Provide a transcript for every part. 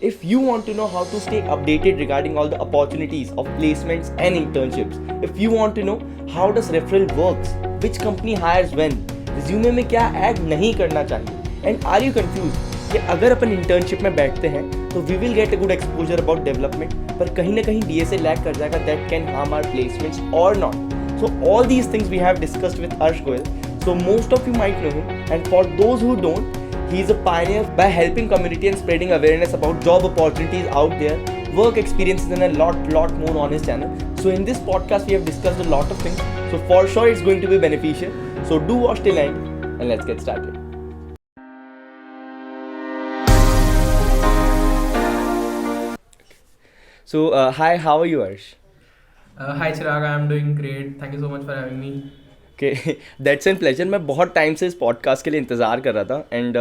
If you want to know how to stay updated regarding all the opportunities of placements and internships, if you want to know how does referral works, which company hires when, resume में क्या add नहीं करना चाहिए, and are you confused कि अगर अपन internship में बैठते हैं तो we will get a good exposure about development, पर कहीं ना कहीं DSA लैग कर जाएगा, that can harm our placements और not. So all these things we have discussed with Arsh Goyal. So most of you might know him, and for those who don't, he is a pioneer by helping community and spreading awareness about job opportunities out there, work experiences, and a lot more on his channel. So in this podcast we have discussed a lot of things. So for sure it's going to be beneficial. So do watch till end and let's get started. So hi, how are you, Arsh? Hi Chirag, I am doing great. Thank you so much for having me. Okay, that's a pleasure. मैं बहुत time से इस podcast के लिए इंतज़ार कर रहा था, and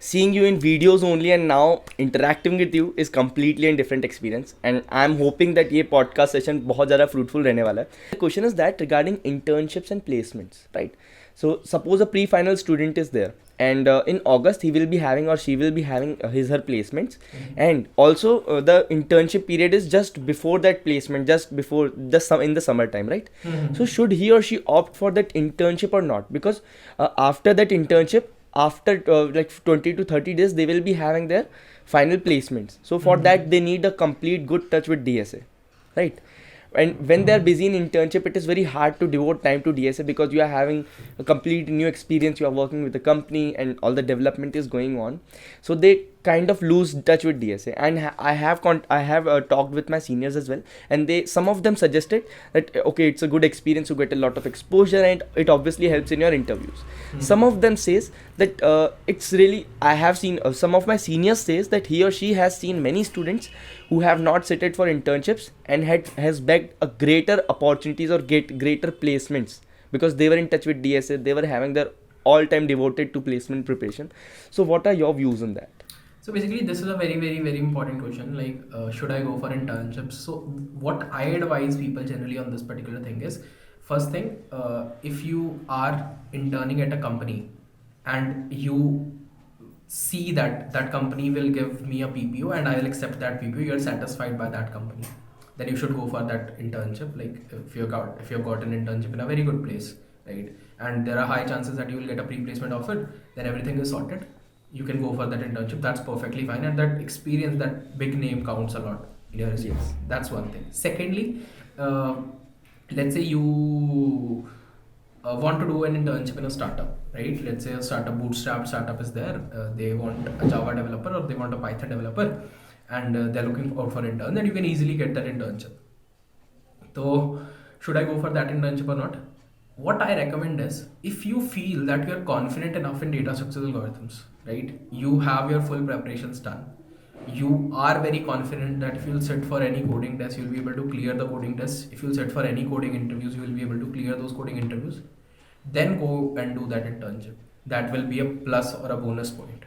seeing you in videos only and now interacting with you is completely an different experience, and I am hoping that ये पॉडकास्ट सेशन बहुत ज़्यादा फ्रूटफुल रहने वाला है. The question is that regarding internships and placements, right? So suppose a pre-final student is there, and in August he will be having or she will be having his her placements, and also the internship period is just before that placement, just before in the summer time, right? So should he or she opt for that internship or not? Because after that internship, after like 20 to 30 days, they will be having their final placements. So for that they need a complete good touch with DSA, right? And when they are busy in internship, it is very hard to devote time to DSA because you are having a complete new experience. You are working with the company and all the development is going on. So they kind of lose touch with DSA. And I have talked with my seniors as well, and some of them suggested that okay, it's a good experience. You get a lot of exposure, and it obviously helps in your interviews. Some of them says that it's really. I have seen some of my seniors says that he or she has seen many students who have not sitted for internships and has begged a greater opportunities or get greater placements because they were in touch with DSA. They were having their all time devoted to placement preparation. So what are your views on that? So basically, this is a very important question. Like, should I go for internships? So what I advise people generally on this particular thing is, first thing, if you are interning at a company and you see that that company will give me a PPO and I will accept that PPO, you're satisfied by that company, then you should go for that internship. Like if you've got an internship in a very good place, right, and there are high chances that you will get a pre-placement offer, then everything is sorted. You can go for that internship. That's perfectly fine, and that experience, that big name counts a lot in your resume. Yes. That's one thing. Secondly, let's say you want to do an internship in a startup, right? Let's say a bootstrap startup is there. They want a Java developer or they want a Python developer, and they're looking out for intern. Then you can easily get that internship. So, should I go for that internship or not? What I recommend is, if you feel that you're confident enough in data structure algorithms, right? You have your full preparations done. You are very confident that if you'll sit for any coding test, you'll be able to clear the coding tests. If you'll sit for any coding interviews, you will be able to clear those coding interviews. Then go and do that internship. That will be a plus or a bonus point.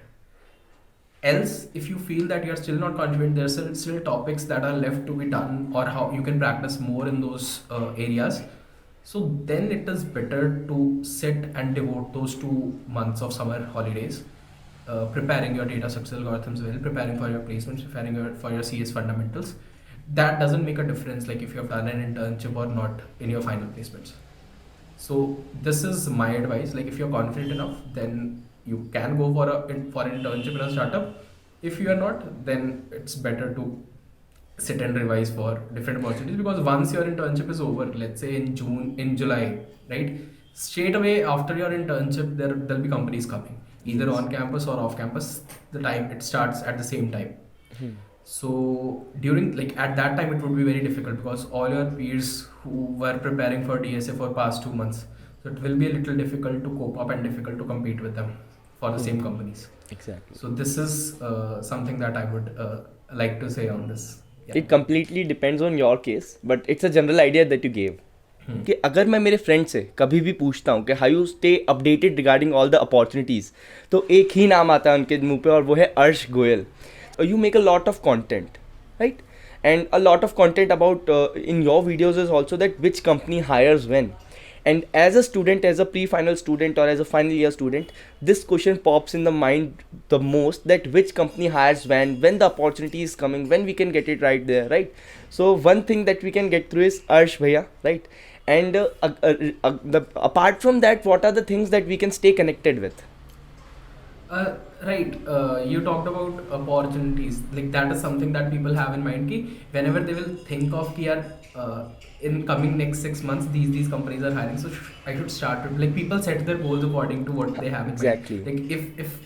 Else, if you feel that you're still not confident, there's still topics that are left to be done, or how you can practice more in those areas. So then it is better to sit and devote those 2 months of summer holidays, preparing your data structure algorithms well, preparing for your placements, preparing for your CS fundamentals. That doesn't make a difference, like if you have done an internship or not in your final placements. So this is my advice. Like if you're confident enough, then you can go for an internship in a startup. If you are not, then it's better to sit and revise for different opportunities, because once your internship is over, let's say in July, right, straight away after your internship there'll be companies coming either on campus or off campus. The time it starts at the same time. So during, like at that time, it would be very difficult because all your peers who were preparing for DSA for past 2 months, so it will be a little difficult to cope up and difficult to compete with them for the same companies. Exactly. So this is something that I would like to say on this. Yeah. It completely depends on your case, but it's a general idea that you gave. कि अगर मैं मेरे friend से कभी भी पूछता हूँ कि how you stay updated regarding all the opportunities, तो एक ही नाम आता है उनके मुंह पे और वो है अर्श Goyal. You make a lot of content, right? And a lot of content about in your videos is also that which company hires when. And as a student, as a pre-final student or as a final year student, this question pops in the mind the most, that which company hires when the opportunity is coming, when we can get it right there, right? So one thing that we can get through is Arsh Bhaiya, right? And apart from that, what are the things that we can stay connected with? Right. You talked about opportunities. Like that is something that people have in mind. Ki whenever they will think of ki yaar, in coming next 6 months, these companies are hiring. So I should start with, like, people set their goals according to what they have in mind. Exactly. Like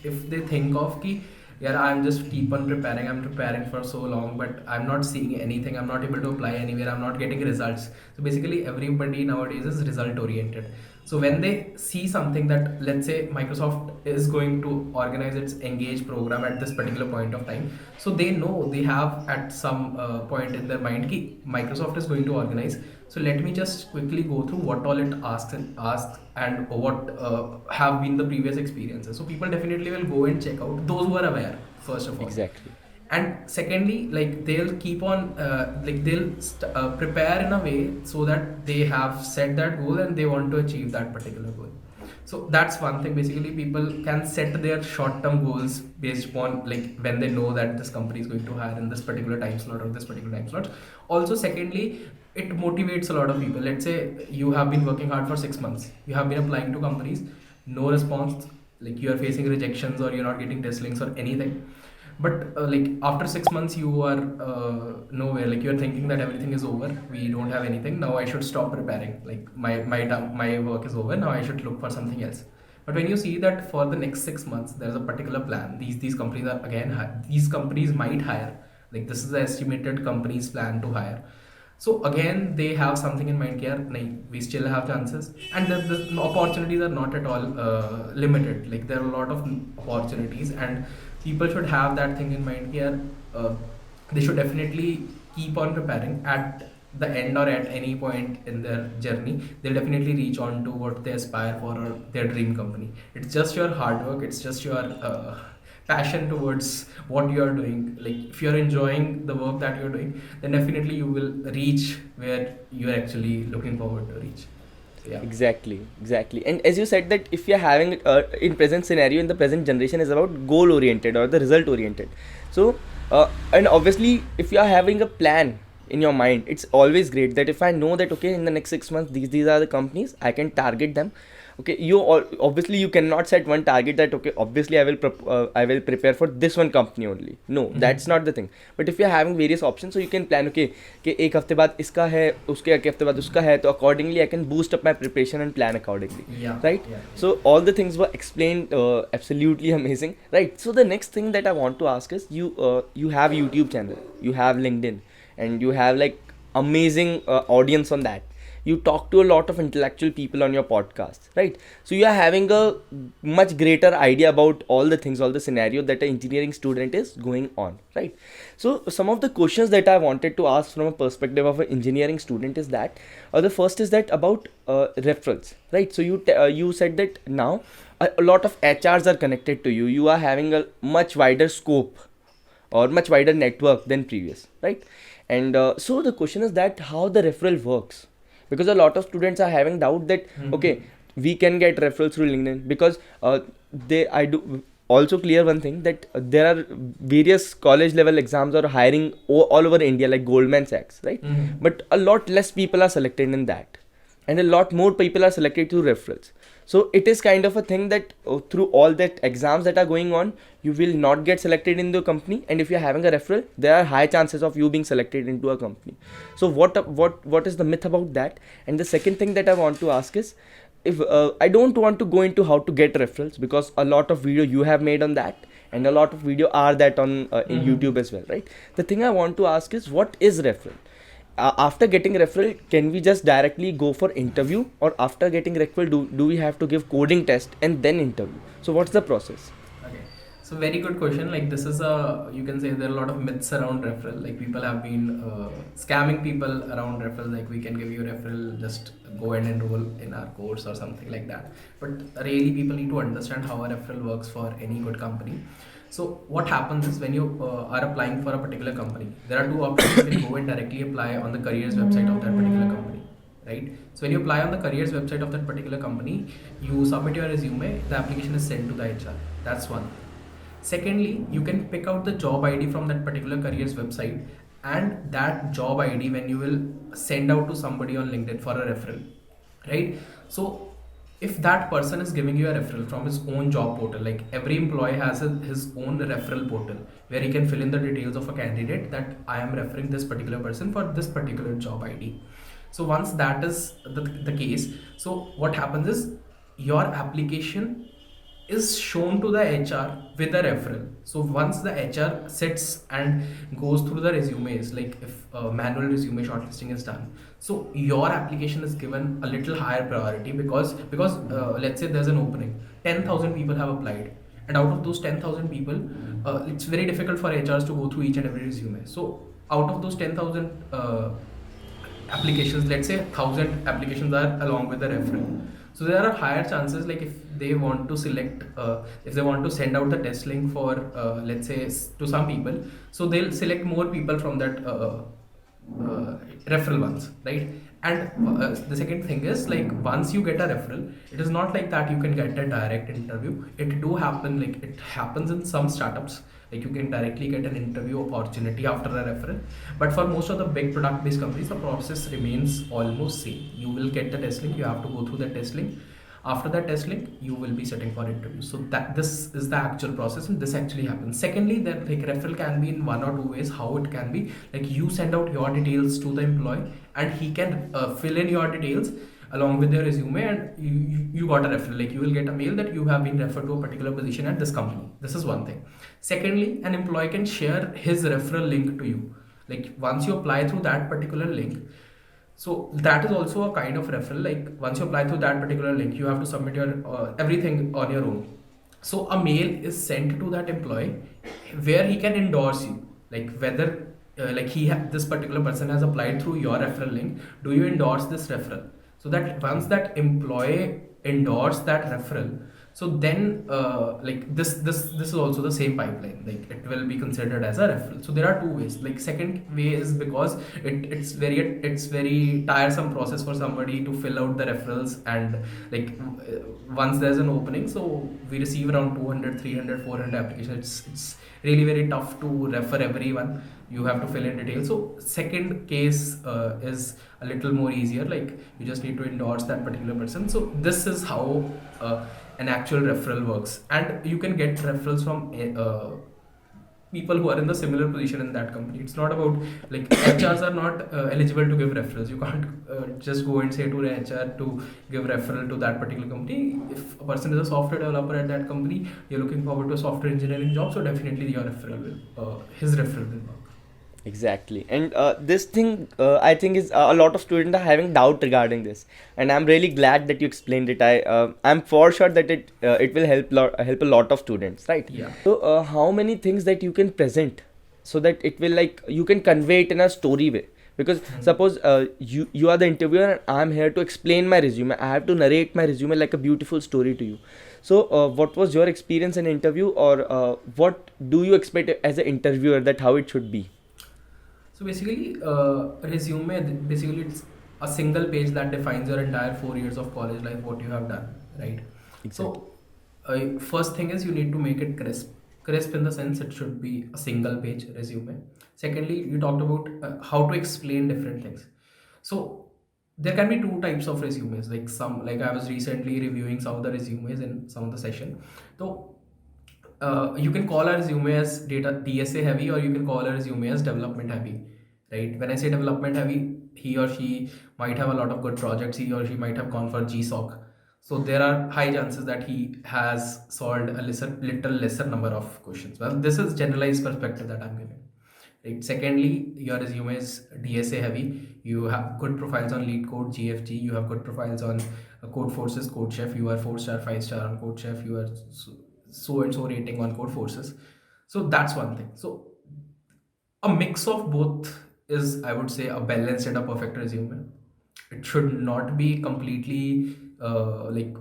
if they think of ki yeah, I'm just keep on preparing. I'm preparing for so long, but I'm not seeing anything. I'm not able to apply anywhere. I'm not getting results. So basically, everybody nowadays is result oriented. So when they see something that, let's say, Microsoft is going to organize its Engage program at this particular point of time, so they know they have at some point in their mind ki Microsoft is going to organize. So let me just quickly go through what all it asks and what have been the previous experiences. So people definitely will go and check out those who are aware first of all. Exactly. And secondly, like they'll keep on like they'll prepare in a way so that they have set that goal and they want to achieve that particular goal. So that's one thing. Basically, people can set their short-term goals based upon, like, when they know that this company is going to hire in this particular time slot or this particular time slot. Also, secondly, it motivates a lot of people. Let's say you have been working hard for 6 months, you have been applying to companies, no response, like you are facing rejections or you're not getting test links or anything. But like after 6 months, you are nowhere. Like you're thinking that everything is over. We don't have anything now. I should stop preparing. Like my work is over now. I should look for something else. But when you see that for the next 6 months, there's a particular plan. These companies are again these companies might hire. Like this is the estimated company's plan to hire. So again, they have something in mind here. We still have chances, and the opportunities are not at all limited. Like there are a lot of opportunities, and people should have that thing in mind here. They should definitely keep on preparing. At the end or at any point in their journey, they'll definitely reach on to what they aspire for or their dream company. It's just your hard work. It's just your passion towards what you are doing. Like if you're enjoying the work that you're doing, then definitely you will reach where you're actually looking forward to reach. So, yeah. Exactly. And as you said that if you're having in present scenario, in the present generation is about goal oriented or the result oriented. So and obviously if you are having a plan in your mind, it's always great that if I know that okay, in the next 6 months these are the companies, I can target them. Okay, obviously you cannot set one target that okay, obviously I will prepare for this one company only. No, that's not the thing. But if you're having various options, so you can plan, okay, कि एक हफ्ते बाद इसका है, उसके एक हफ्ते बाद उसका है, तो accordingly I can boost up my preparation and plan accordingly. Yeah. Right. Yeah. So all the things were explained absolutely amazing. Right. So the next thing that I want to ask is you have YouTube channel, you have LinkedIn, and you have like amazing audience on that. You talk to a lot of intellectual people on your podcast, right? So you are having a much greater idea about all the things, all the scenario that an engineering student is going on, right? So some of the questions that I wanted to ask from a perspective of an engineering student is that, the first is that about referrals, right? So you said that now a lot of HRs are connected to you. You are having a much wider scope or much wider network than previous, right? And so the question is that how the referral works, because a lot of students are having doubt that okay, we can get referrals through LinkedIn, because I do also clear one thing that there are various college level exams are hiring all over India, like Goldman Sachs, right? But a lot less people are selected in that, and a lot more people are selected through referrals. So it is kind of a thing that through all that exams that are going on, you will not get selected in the company, and if you're having a referral, there are high chances of you being selected into a company. So what is the myth about that? And the second thing that I want to ask is, if I don't want to go into how to get referrals, because a lot of video you have made on that, and a lot of video are that on in YouTube as well, right? The thing I want to ask is, what is referral? After getting referral, can we just directly go for interview, or after getting referral, do we have to give coding test and then interview? So what's the process? Okay, so very good question. Like this is you can say there are a lot of myths around referral. Like people have been scamming people around referral. Like we can give you referral, just go and enroll in our course or something like that. But really, people need to understand how a referral works for any good company. So what happens is, when you are applying for a particular company, there are two options. You can go and directly apply on the careers website of that particular company. right? So when you apply on the careers website of that particular company, you submit your resume, the application is sent to the HR. That's one. Secondly, you can pick out the job ID from that particular careers website, and that job ID when you will send out to somebody on LinkedIn for a referral, right? So if that person is giving you a referral from his own job portal, like every employee has his own referral portal where he can fill in the details of a candidate that I am referring this particular person for this particular job ID. So once that is the case, so what happens is your application is shown to the HR with a referral. So once the HR sits and goes through the resumes, like if manual resume shortlisting is done, so your application is given a little higher priority because let's say there's an opening, 10,000 people have applied, and out of those 10,000 people, it's very difficult for HRs to go through each and every resume. So out of those 10,000 applications, let's say 1,000 applications are along with the referral, so there are higher chances, like if they want to select if they want to send out the test link for let's say to some people, so they'll select more people from that referral ones, right? And the second thing is, like once you get a referral, it is not like that you can get a direct interview. It do happen, like it happens in some startups, like you can directly get an interview opportunity after a referral, but for most of the big product based companies the process remains almost same. You will get the test link, you have to go through the test link. After that test link, you will be sitting for interview. So that this is the actual process, and this actually happens. Secondly, that like referral can be in one or two ways. How it can be, like you send out your details to the employee and he can fill in your details along with your resume, and you got a referral. Like you will get a mail that you have been referred to a particular position at this company. This is one thing. Secondly, an employee can share his referral link to you. Like once you apply through that particular link, so that is also a kind of referral. Like once you apply through that particular link, you have to submit your everything on your own. So a mail is sent to that employee where he can endorse you, like whether like this particular person has applied through your referral link. Do you endorse this referral? So that once that employee endorse that referral, so then like this is also the same pipeline, like it will be considered as a referral. So there are two ways. Like second way is because it's very tiresome process for somebody to fill out the referrals, and like once there's an opening, so we receive around 200, 300, 400 applications. It's really very tough to refer everyone. You have to fill in details. So second case is a little more easier, like you just need to endorse that particular person. So this is how an actual referral works, and you can get referrals from people who are in the similar position in that company. It's not about, like HRs are not eligible to give referrals. You can't just go and say to the HR to give referral to that particular company. If a person is a software developer at that company, you're looking forward to a software engineering job, so definitely your referral will his referral will work. Exactly. And this thing, I think, is a lot of students are having doubt regarding this, and I'm really glad that you explained it. I'm for sure that it will help a lot of students, right? Yeah. So, how many things that you can present so that it will, like, you can convey it in a story way? Because suppose you are the interviewer and I'm here to explain my resume. I have to narrate my resume like a beautiful story to you. So, what was your experience in interview, or what do you expect as an interviewer that how it should be? So basically, resume basically it's a single page that defines your entire 4 years of college life, what you have done, right? Exactly. So first thing is you need to make it crisp. Crisp in the sense it should be a single page resume. Secondly, you talked about how to explain different things. So there can be two types of resumes. Like I was recently reviewing some of the resumes in some of the session. So you can call a resume as data DSA heavy, or you can call a resume as development heavy, right? When I say development heavy, he or she might have a lot of good projects. He or she might have gone for GSOC. So there are high chances that he has solved a little lesser number of questions. Well, this is generalized perspective that I'm giving. Right. Secondly, your resume is DSA heavy. You have good profiles on Lead Code, GFG. You have good profiles on Code Forces, Code Chef. You are 4 star, 5 star on Code Chef. You are so and so rating on Code Forces. So that's one thing. So a mix of both is, I would say, a balanced and a perfect resume. It should not be completely like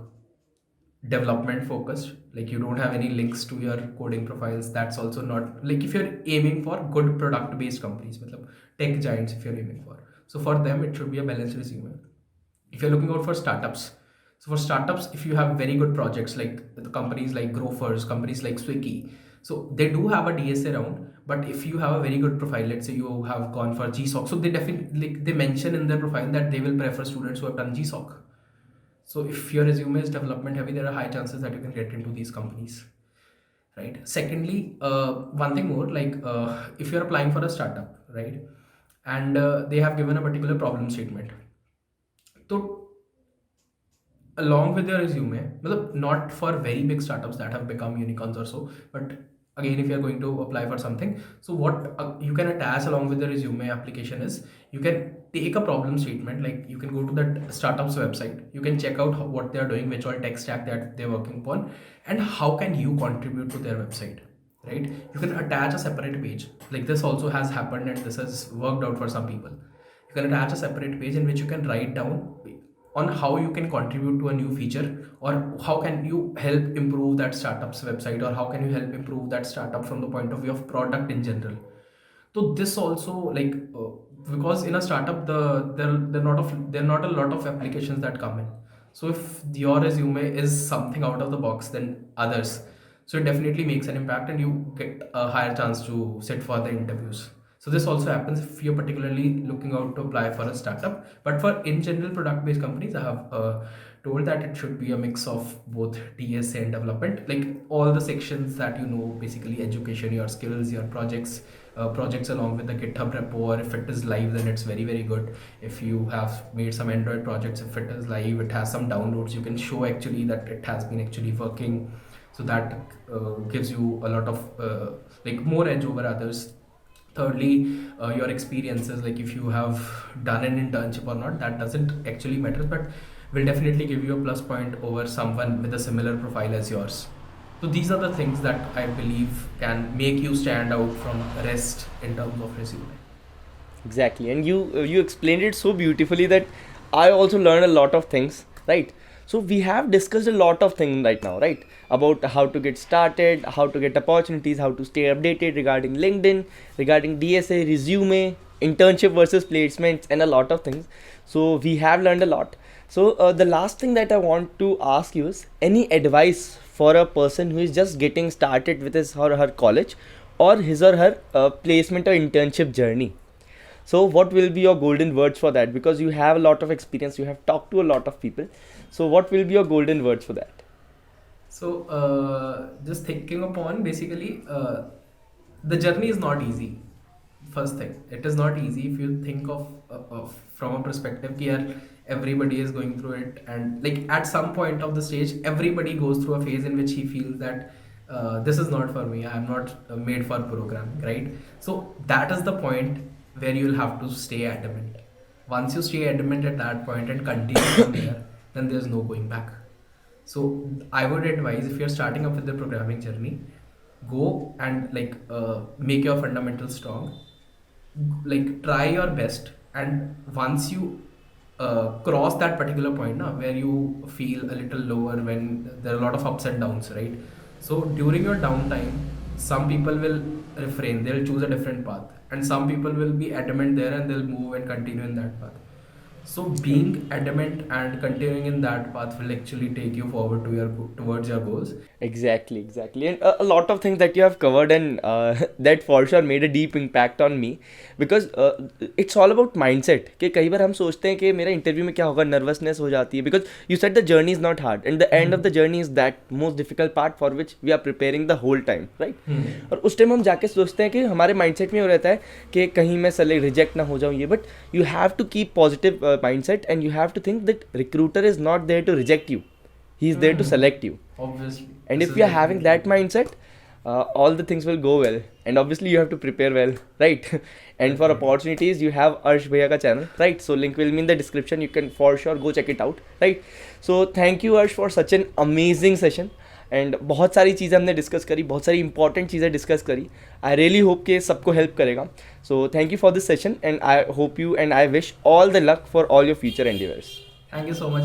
development focused, like you don't have any links to your coding profiles. That's also not, like if you're aiming for good product based companies, matlab tech giants, if you're aiming for, so for them it should be a balanced resume. if you're looking out for startups, so for startups, if you have very good projects like the companies like Grofers, companies like Swiggy, so they do have a DSA round. But if you have a very good profile, let's say you have gone for GSOC, so they definitely, like, they mention in their profile that they will prefer students who have done GSOC. So if your resume is development heavy, there are high chances that you can get into these companies, right? Secondly, one thing more, like, if you're applying for a startup, right, and they have given a particular problem statement, so along with your resume, not for very big startups that have become unicorns or so, but again, if you're going to apply for something, so what you can attach along with the resume application is, you can take a problem statement, like you can go to that startup's website, you can check out what they're doing, which all tech stack that they're working upon, and how can you contribute to their website, right? You can attach a separate page, like this also has happened and this has worked out for some people. You can attach a separate page in which you can write down on how you can contribute to a new feature, or how can you help improve that startup's website, or how can you help improve that startup from the point of view of product in general. So this also, like, because in a startup, there are not a lot of applications that come in. So if your resume is something out of the box than others, so it definitely makes an impact and you get a higher chance to sit for the interviews. So this also happens if you're particularly looking out to apply for a startup. But for in general product based companies, I have told that it should be a mix of both DSA and development, like all the sections that you know, basically education, your skills, your projects along with the GitHub repo, or if it is live, then it's very, very good. If you have made some Android projects, if it is live, it has some downloads, you can show actually that it has been actually working. So that gives you a lot of like more edge over others. Thirdly, your experiences, like if you have done an internship or not, that doesn't actually matter, but will definitely give you a plus point over someone with a similar profile as yours. So these are the things that I believe can make you stand out from rest in terms of resume. Exactly, and you explained it so beautifully that I also learned a lot of things, right? So we have discussed a lot of things right now, right? About how to get started, how to get opportunities, how to stay updated regarding LinkedIn, regarding DSA, resume, internship versus placements, and a lot of things. So we have learned a lot. So the last thing that I want to ask you is any advice for a person who is just getting started with his or her college, or his or her placement or internship journey. So what will be your golden words for that? Because you have a lot of experience, you have talked to a lot of people. So what will be your golden words for that? So, just thinking upon, basically, the journey is not easy. First thing, it is not easy if you think of from a perspective here, everybody is going through it, and like at some point of the stage, everybody goes through a phase in which he feels that this is not for me. I am not made for programming, right? So that is the point where you'll have to stay adamant. Once you stay adamant at that point and continue from there, then there's no going back. So I would advise, if you're starting up with the programming journey, go and like make your fundamentals strong, like try your best, and once you cross that particular point now where you feel a little lower, when there are a lot of ups and downs, right? So during your downtime, some people will refrain, they'll choose a different path, and some people will be adamant there and they'll move and continue in that path. So being adamant and continuing in that path will actually take you forward to your towards your goals. Exactly. And a lot of things that you have covered, and that for sure made a deep impact on me, because it's all about mindset. कि कई बार हम सोचते हैं कि मेरा interview में क्या होगा, नर्वसनेस हो जाती है, because you said the journey is not hard and the end of the journey is that most difficult part for which we are preparing the whole time, right? और उस टाइम हम जाके सोचते हैं कि हमारे माइंडसेट में हो रहता है कि कहीं मैं सेलेक्ट रिजेक्ट ना हो जाऊँ ये, but you have to keep positive mindset, and you have to think that recruiter is not there to reject you, he is there to select you. Obviously. And This if is you are like having that mindset, all the things will go well. And obviously you have to prepare well, right? And for opportunities, you have Arsh Bhaiya ka channel, right? So link will be in the description, you can for sure go check it out, right? So thank you Arsh for such an amazing session. And बहुत सारी चीज़ें हमने discuss करी, बहुत सारी important चीज़ें discuss करी. I really hope कि सबको हेल्प करेगा. So thank you for this session, and I hope you and I wish all the luck for all your future endeavours. Thank you so much.